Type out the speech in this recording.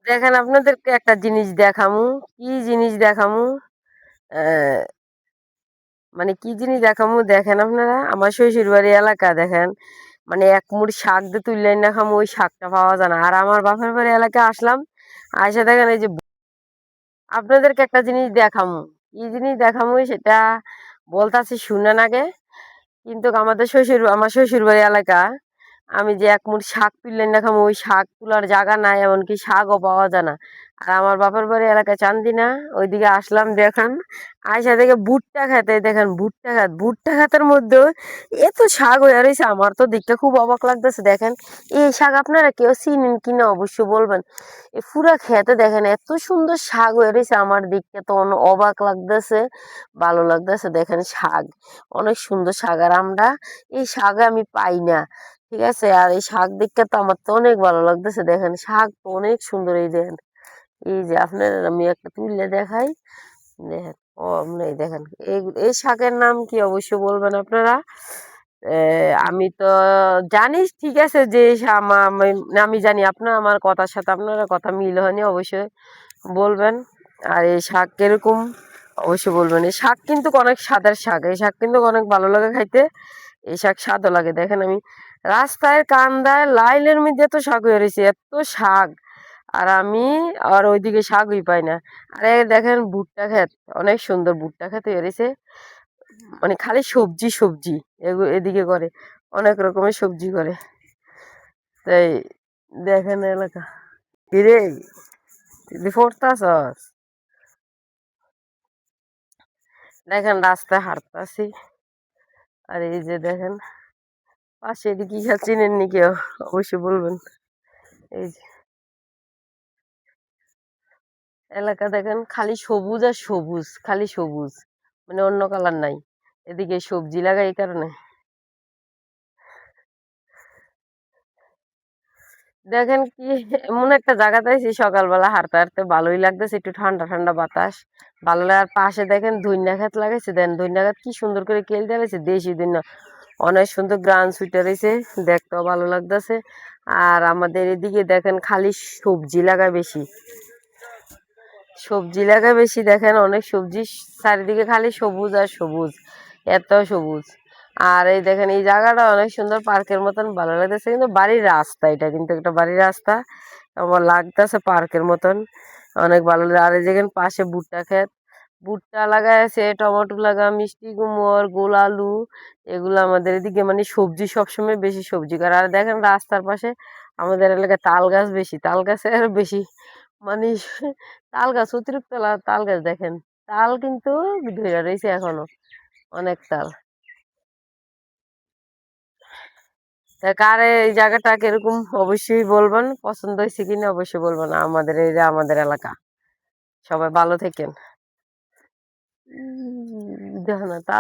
দেখেন আপনাদেরকে একটা জিনিস দেখামু। কি জিনিস দেখামু? আহ, মানে কি জিনিস দেখামু দেখেন আপনারা, আমার শ্বশুর বাড়ি এলাকা দেখেন, মানে এক মুঠ শাক দিয়ে তুললেন না খামু, ওই শাকটা পাওয়া যায় না। আর আমার বাপের বাড়ি এলাকায় আসলাম, আইসা দেখেন এই যে আপনাদেরকে একটা জিনিস দেখামু। কি জিনিস দেখামু সেটা বলতাছি শুনেন আগে। কিন্তু আমার শ্বশুর বাড়ি এলাকা, আমি যে এক মুঠ শাক তুললেন না খামু, ওই শাক তুলার জায়গা নাই, এমনকি শাকও পাওয়া যায় না। আর আমার বাপের বাড়ি এলাকায় চান্দিনা, ওইদিকে আসলাম দেখেন, আইসা দেখে ভুট্টা খেতে, দেখেন ভুট্টা খাতের মধ্যে এত শাক হয়ে রয়েছে, আমার তো দেখতে খুব অবাক লাগতেছে। দেখেন এই শাক আপনারা কেউ চিনেন কিনা অবশ্যই বলবেন। এই পুরা খেতে দেখেন এত সুন্দর শাক হয়ে রয়েছে, আমার দেখতে তো অবাক লাগতেছে, ভালো লাগতেছে। দেখেন শাক, অনেক সুন্দর শাক, আর আমরা এই শাক আমি পাই না, ঠিক আছে। আর এই শাক দেখতে তো আমার তো অনেক ভালো লাগতেছে। দেখেন শাক তো অনেক সুন্দর, এই দেখেন, এই যে আপনার আমি একটা তুললে দেখাই, দেখেন। ও আপনি দেখেন, এই এই শাকের নাম কি অবশ্যই বলবেন আপনারা। আমি তো জানি, ঠিক আছে, যে আমি জানি আপনার আমার কথার সাথে আপনার কথা মিল হয়নি, অবশ্যই বলবেন। আর এই শাক কিরকম অবশ্যই বলবেন। এই শাক কিন্তু অনেক স্বাদের শাক, এই শাক কিন্তু অনেক ভালো লাগে খাইতে, এই শাক স্বাদও লাগে। দেখেন আমি রাস্তায় কান্দায় লাইনের মধ্যে এত শাক হয়ে রয়েছে, এত শাক, আর আমি আর ওইদিকে শাকই পাই না। আরে দেখেন ভুট্টা ক্ষেত, অনেক সুন্দর ভুট্টা ক্ষেত হয়ে রয়েছে, মানে খালি সবজি সবজি, এদিকে করে অনেক রকমের সবজি করে। তাই দেখেন এলাকা, কিরে তুই পড়তাছস? দেখেন রাস্তায় হাঁটতাছি, আর এই যে দেখেন পাশে এদিকে কি চিনেন নি কেউ অবশ্যই বলবেন। এই যে এলাকা দেখেন খালি সবুজ আর সবুজ, খালি সবুজ, মানে অন্য কালার নাই। এদিকে সবজি লাগাই এই কারণে। দেখেন কি এমন একটা জায়গাতে আছি, সকালবেলা হাঁটতে হাঁটতে ভালোই লাগতেছে, একটু ঠান্ডা ঠান্ডা বাতাস ভালো লাগে। আর পাশে দেখেন ধইন্যা ক্ষেত লাগাইছে, দেন ধইন্যা ক্ষেত কি সুন্দর করে কেল দিয়েছে, দেশি ধইন্যা, অনেক সুন্দর গ্রান সুইটা রয়েছে, দেখতেও ভালো লাগতেছে। আর আমাদের এদিকে দেখেন খালি সবজি লাগায় বেশি, সবজি লাগায় বেশি, দেখেন অনেক সবজি, চারিদিকে খালি সবুজ আর সবুজ, এত সবুজ। আর এই দেখেন এই জায়গাটা অনেক সুন্দর, পার্কের মতন ভালো লাগতেছে, কিন্তু বাড়ির রাস্তা, এটা কিন্তু একটা বাড়ির রাস্তা, আমার লাগতেছে পার্কের মতন, অনেক ভালো লাগে। আর এই যেখানে পাশে ভুট্টা ক্ষেত, ভুট্টা লাগায় আছে, টমেটো লাগা, মিষ্টি কুমড়, গোল আলু, এগুলো আমাদের এদিকে মানে সবজি সবসময় বেশি সবজি করে। আর দেখেন রাস্তার পাশে আমাদের এলাকায় তাল গাছ বেশি, তাল গাছের বেশি, মানে তাল গাছ অতিরিক্ত তাল গাছ দেখেন, তাল কিন্তু ধরে রয়েছে এখনো, অনেক তাল। তা কার এই জায়গাটা কিরকম অবশ্যই বলবেন, পছন্দ হয়েছে কিনা অবশ্যই বলবেন। আমাদের এই যে আমাদের এলাকা, সবাই ভালো থেকেন। দেখো না তা